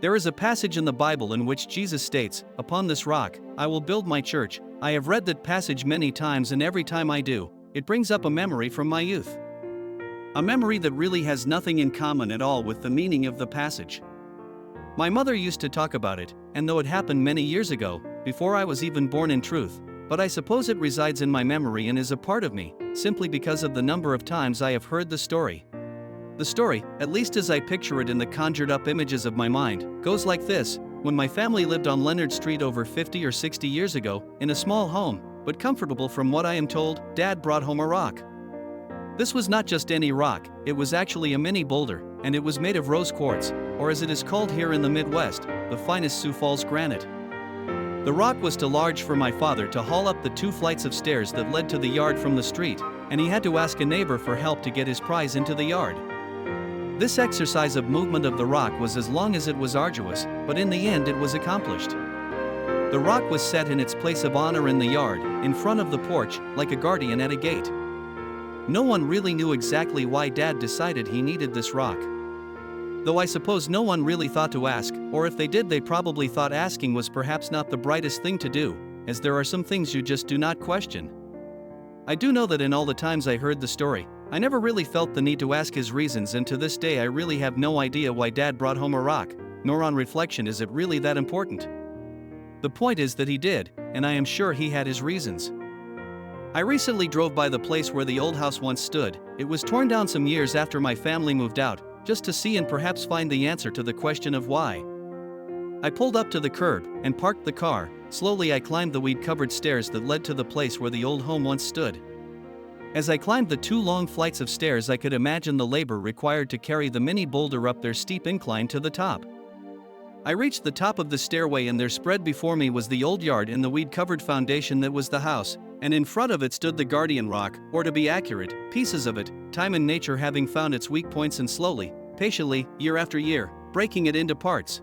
There is a passage in the Bible in which Jesus states, "Upon this rock, I will build my church." I have read that passage many times, and every time I do, it brings up a memory from my youth. A memory that really has nothing in common at all with the meaning of the passage. My mother used to talk about it, and though it happened many years ago, before I was even born in truth, but I suppose it resides in my memory and is a part of me, simply because of the number of times I have heard the story. The story, at least as I picture it in the conjured up images of my mind, goes like this. When my family lived on Leonard Street over 50 or 60 years ago, in a small home, but comfortable from what I am told, Dad brought home a rock. This was not just any rock, it was actually a mini boulder, and it was made of rose quartz, or as it is called here in the Midwest, the finest Sioux Falls granite. The rock was too large for my father to haul up the 2 flights of stairs that led to the yard from the street, and he had to ask a neighbor for help to get his prize into the yard. This exercise of movement of the rock was as long as it was arduous, but in the end it was accomplished. The rock was set in its place of honor in the yard, in front of the porch, like a guardian at a gate. No one really knew exactly why Dad decided he needed this rock. Though I suppose no one really thought to ask, or if they did they probably thought asking was perhaps not the brightest thing to do, as there are some things you just do not question. I do know that in all the times I heard the story, I never really felt the need to ask his reasons, and to this day I really have no idea why Dad brought home a rock, nor on reflection is it really that important. The point is that he did, and I am sure he had his reasons. I recently drove by the place where the old house once stood. It was torn down some years after my family moved out, just to see and perhaps find the answer to the question of why. I pulled up to the curb and parked the car. Slowly I climbed the weed-covered stairs that led to the place where the old home once stood. As I climbed the 2 long flights of stairs, I could imagine the labor required to carry the mini boulder up their steep incline to the top. I reached the top of the stairway, and there spread before me was the old yard and the weed-covered foundation that was the house, and in front of it stood the guardian rock, or to be accurate, pieces of it, time and nature having found its weak points and slowly, patiently, year after year, breaking it into parts.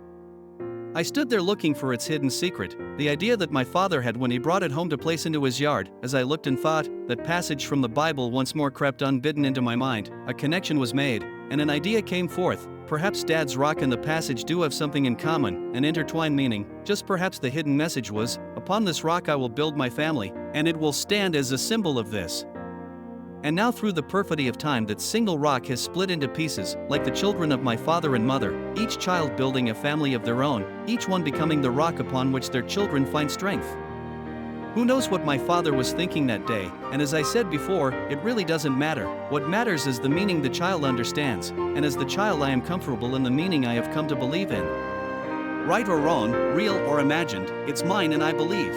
I stood there looking for its hidden secret, the idea that my father had when he brought it home to place into his yard. As I looked and thought, that passage from the Bible once more crept unbidden into my mind. A connection was made, and an idea came forth. Perhaps Dad's rock and the passage do have something in common, an intertwined meaning. Just perhaps the hidden message was, "Upon this rock I will build my family, and it will stand as a symbol of this." And now through the perfidy of time, that single rock has split into pieces, like the children of my father and mother, each child building a family of their own, each one becoming the rock upon which their children find strength. Who knows what my father was thinking that day, and as I said before, it really doesn't matter. What matters is the meaning the child understands, and as the child I am comfortable in the meaning I have come to believe in. Right or wrong, real or imagined, it's mine and I believe.